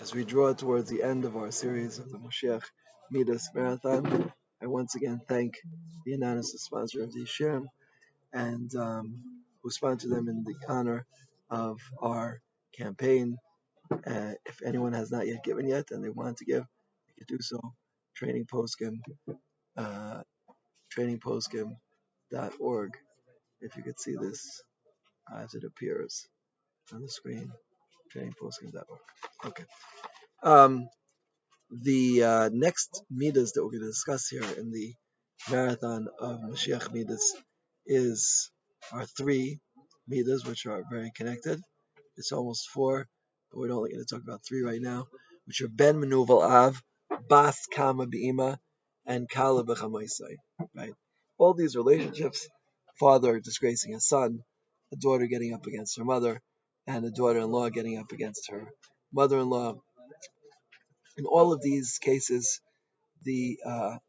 As we draw towards the end of our series of the Moshiach Midas Marathon, I once again thank the anonymous sponsor of the Shem and who sponsored them in the honor of our campaign. If anyone has not yet given yet and they want to give, they could do so. Training Postgame, uh, trainingpostgame.org. If you could see this as it appears on the screen, trainingpostgame.org. Okay. The next midas that we're going to discuss here in the marathon of Mashiach midas is our three midas, which are very connected. It's almost four, but we're only going to talk about three right now, which are Ben Menuval Av, Bas Kama Be'ima, and Kala B'chamaisai. Right? All these relationships, father disgracing his son, a daughter getting up against her mother, and a daughter-in-law getting up against her mother-in-law. In all of these cases, the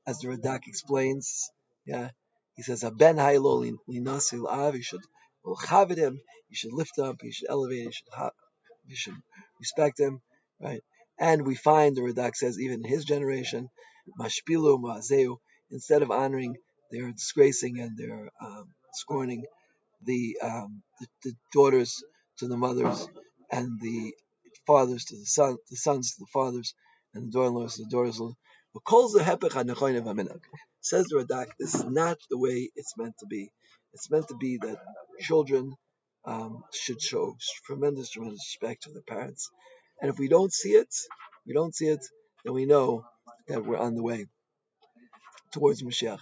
as the Radak explains, yeah, he says a ben haylo linasil av. You should chavit him. You should lift him up. You should elevate. You should respect him, right? And we find the Radak says even in his generation, mashpilu ma'azeu. Instead of honoring, they're disgracing and they're scorning the daughters to the mothers, and the fathers to the sons to the fathers, and the daughter-in-laws to the daughters-in-law. Says the Radak, this is not the way it's meant to be. It's meant to be that children should show tremendous, tremendous respect to their parents. And if we don't see it, then we know that we're on the way towards Mashiach.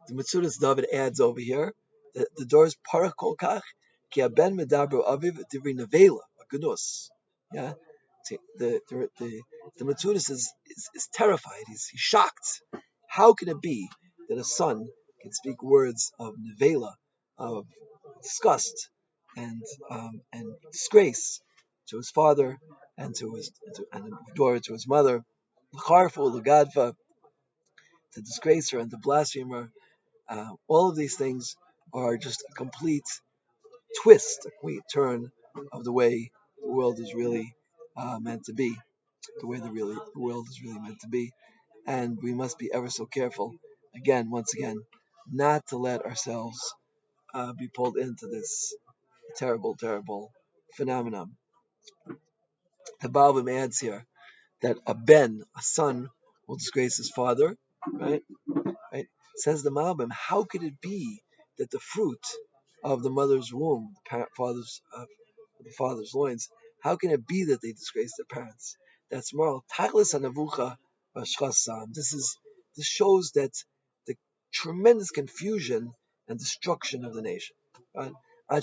The Mitzudas David adds over here that the door is parakolkach ki aben medabro aviv divri nevela agunus. Yeah, the Mitzudas is terrified. He's shocked. How can it be that a son can speak words of nevela, of disgust and disgrace to his father and to his and daughter to his mother, l'charfu l'gadva, to disgrace her and to blaspheme her. All of these things are just a complete twist, a complete turn of the way the world is really meant to be, the way the world is really meant to be. And we must be ever so careful, once again, not to let ourselves be pulled into this terrible, terrible phenomenon. The Bible adds here that a son, will disgrace his father, right? Right? Says the Malbim, how could it be that the fruit of the mother's womb, the father's loins, how can it be that they disgrace their parents? That's moral. This shows that the tremendous confusion and destruction of the nation. Right? Right?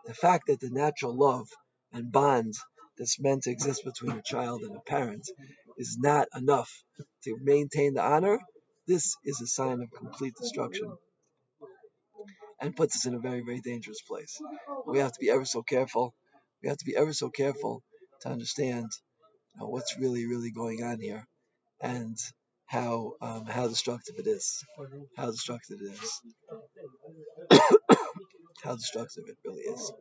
The fact that the natural love and bond that's meant to exist between a child and a parent is not enough to maintain the honor. This is a sign of complete destruction and puts us in a very, very dangerous place. We have to be ever so careful. We have to be ever so careful to understand what's really, really going on here and how destructive it is. How destructive it is. How destructive it really is.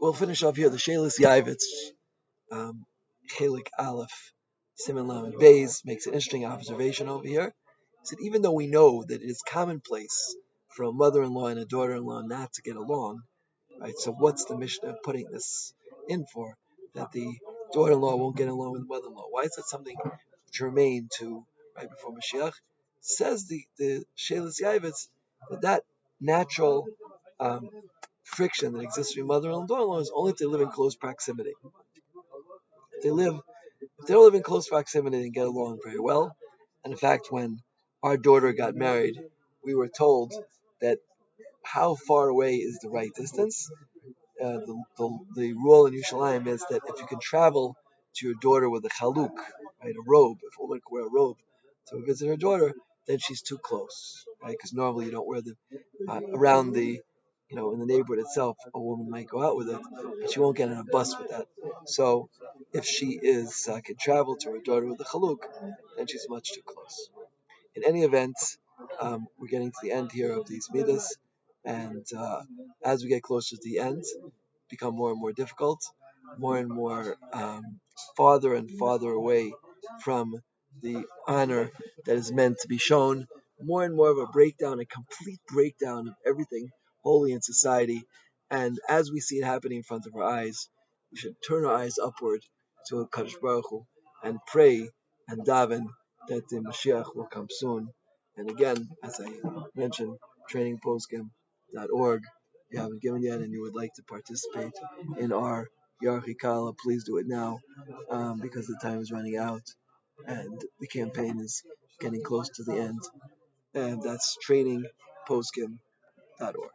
We'll finish off here the Shelis Yavitz, Chelik Aleph, Simon Lamed Beis makes an interesting observation over here. He said, even though we know that it is commonplace for a mother-in-law and a daughter-in-law not to get along, right? So what's the Mishnah putting this in for? That the daughter-in-law won't get along with the mother-in-law. Why is that something germane to right before Mashiach? Says the Shelis Yavitz that natural friction that exists between mother-in-law and daughter-in-law is only if they live in close proximity. If they don't live in close proximity and get along very well. And in fact, when our daughter got married, we were told that how far away is the right distance. The rule in Yerushalayim is that if you can travel to your daughter with a chaluk, right, a robe, if a woman can wear a robe to visit her daughter, then she's too close, right? Because normally you don't wear the around the, in the neighborhood itself, a woman might go out with it, but she won't get on a bus with that. So if she can travel to her daughter with a chaluk, then she's much too close. In any event, we're getting to the end here of these midas, And as we get closer to the end, become more and more difficult, more and more farther and farther away from the honor that is meant to be shown, more and more of a breakdown, a complete breakdown of everything holy in society. And as we see it happening in front of our eyes, we should turn our eyes upward to Kadosh Baruch Hu and pray and daven that the Moshiach will come soon. And again, as I mentioned, trainingpostskim.org. If you haven't given yet and you would like to participate in our Yarchikala, please do it now because the time is running out and the campaign is getting close to the end. And that's trainingpostskim.org.